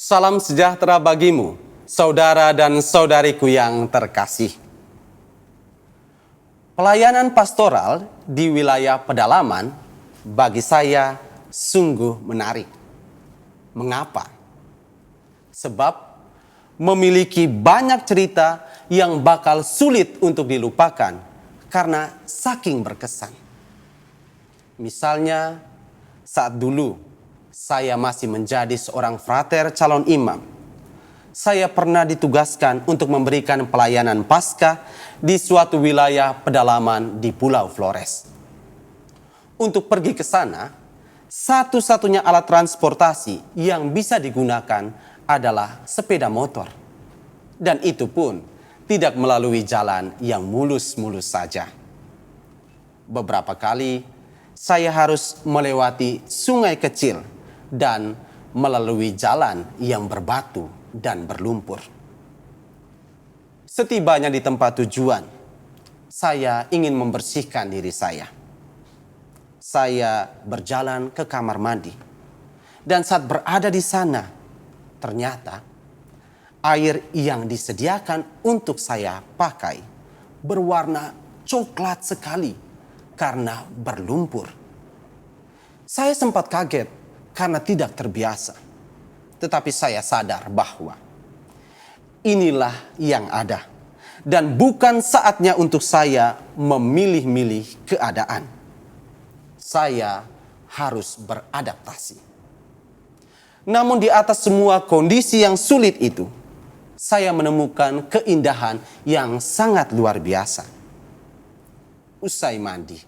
Salam sejahtera bagimu, saudara dan saudariku yang terkasih. Pelayanan pastoral di wilayah pedalaman bagi saya sungguh menarik. Mengapa? Sebab memiliki banyak cerita yang bakal sulit untuk dilupakan karena saking berkesan. Misalnya, saat dulu saya masih menjadi seorang frater calon imam, saya pernah ditugaskan untuk memberikan pelayanan Paskah di suatu wilayah pedalaman di Pulau Flores. Untuk pergi ke sana, satu-satunya alat transportasi yang bisa digunakan adalah sepeda motor. Dan itu pun tidak melalui jalan yang mulus-mulus saja. Beberapa kali saya harus melewati sungai kecil dan melalui jalan yang berbatu dan berlumpur. Setibanya di tempat tujuan, saya ingin membersihkan diri saya. Saya berjalan ke kamar mandi. Dan saat berada di sana, ternyata air yang disediakan untuk saya pakai berwarna coklat sekali karena berlumpur. Saya sempat kaget karena tidak terbiasa. Tetapi saya sadar bahwa inilah yang ada. Dan bukan saatnya untuk saya memilih-milih keadaan. Saya harus beradaptasi. Namun di atas semua kondisi yang sulit itu, saya menemukan keindahan yang sangat luar biasa. Usai mandi,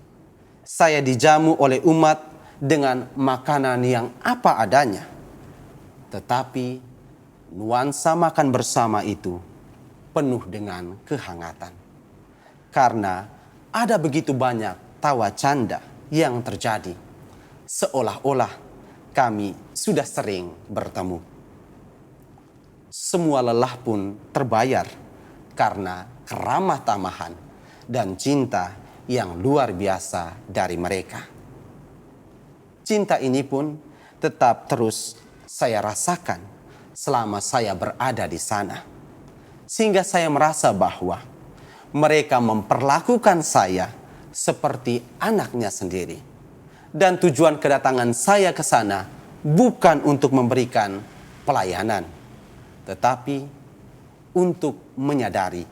saya dijamu oleh umat dengan makanan yang apa adanya. Tetapi nuansa makan bersama itu penuh dengan kehangatan. Karena ada begitu banyak tawa canda yang terjadi. Seolah-olah kami sudah sering bertemu. Semua lelah pun terbayar karena keramah tamahan dan cinta yang luar biasa dari mereka. Cinta ini pun tetap terus saya rasakan selama saya berada di sana. Sehingga saya merasa bahwa mereka memperlakukan saya seperti anaknya sendiri. Dan tujuan kedatangan saya ke sana bukan untuk memberikan pelayanan, tetapi untuk menyadari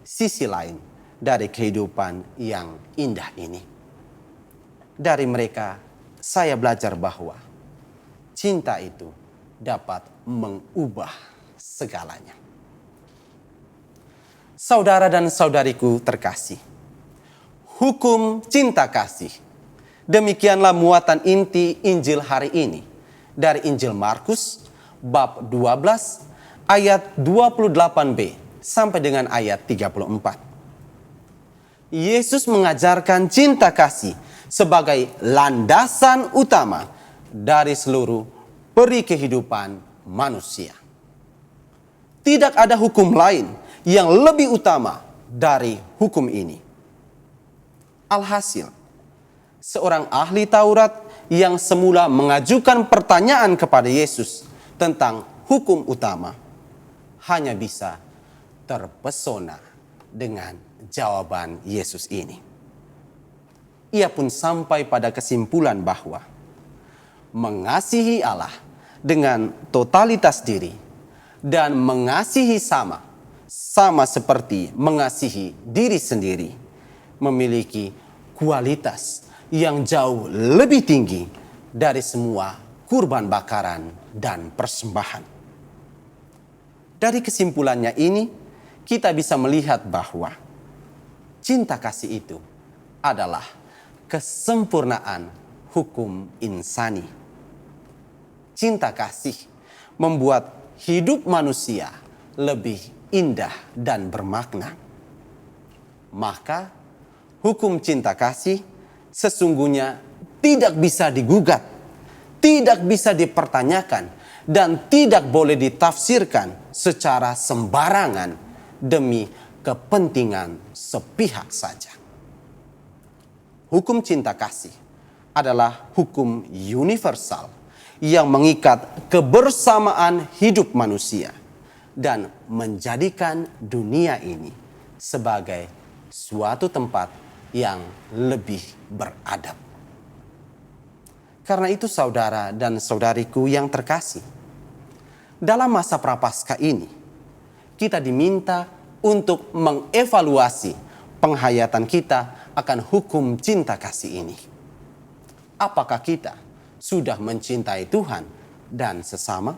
sisi lain dari kehidupan yang indah ini. Dari mereka saya belajar bahwa cinta itu dapat mengubah segalanya. Saudara dan saudariku terkasih, hukum cinta kasih. Demikianlah muatan inti Injil hari ini dari Injil Markus bab 12 ayat 28b sampai dengan ayat 34. Yesus mengajarkan cinta kasih sebagai landasan utama dari seluruh peri kehidupan manusia. Tidak ada hukum lain yang lebih utama dari hukum ini. Alhasil, seorang ahli Taurat yang semula mengajukan pertanyaan kepada Yesus tentang hukum utama hanya bisa terpesona dengan jawaban Yesus ini. Ia pun sampai pada kesimpulan bahwa mengasihi Allah dengan totalitas diri dan mengasihi sama seperti mengasihi diri sendiri memiliki kualitas yang jauh lebih tinggi dari semua kurban bakaran dan persembahan. Dari kesimpulannya ini, kita bisa melihat bahwa cinta kasih itu adalah kesempurnaan hukum insani. Cinta kasih membuat hidup manusia lebih indah dan bermakna. Maka hukum cinta kasih sesungguhnya tidak bisa digugat, tidak bisa dipertanyakan, dan tidak boleh ditafsirkan secara sembarangan demi kepentingan sepihak saja. Hukum cinta kasih adalah hukum universal yang mengikat kebersamaan hidup manusia dan menjadikan dunia ini sebagai suatu tempat yang lebih beradab. Karena itu saudara dan saudariku yang terkasih, dalam masa Prapaskah ini kita diminta untuk mengevaluasi penghayatan kita akan hukum cinta kasih ini. Apakah kita sudah mencintai Tuhan dan sesama?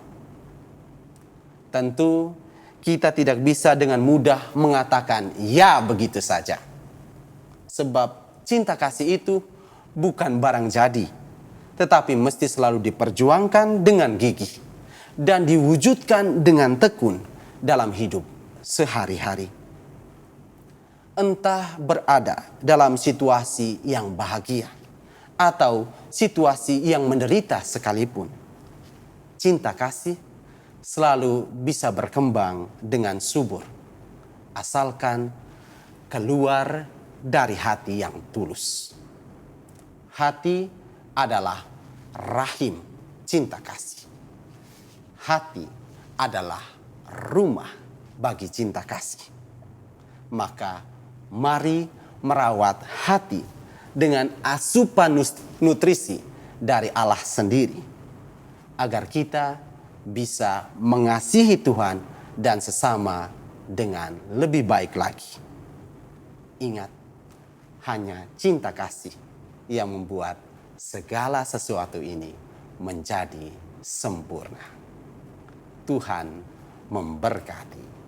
Tentu kita tidak bisa dengan mudah mengatakan ya begitu saja. Sebab cinta kasih itu bukan barang jadi, tetapi mesti selalu diperjuangkan dengan gigih dan diwujudkan dengan tekun dalam hidup sehari-hari. Entah berada dalam situasi yang bahagia atau situasi yang menderita sekalipun, cinta kasih selalu bisa berkembang dengan subur, asalkan keluar dari hati yang tulus. Hati adalah rahim cinta kasih. Hati adalah rumah bagi cinta kasih. Maka mari merawat hati dengan asupan nutrisi dari Allah sendiri, agar kita bisa mengasihi Tuhan dan sesama dengan lebih baik lagi. Ingat, hanya cinta kasih yang membuat segala sesuatu ini menjadi sempurna. Tuhan memberkati.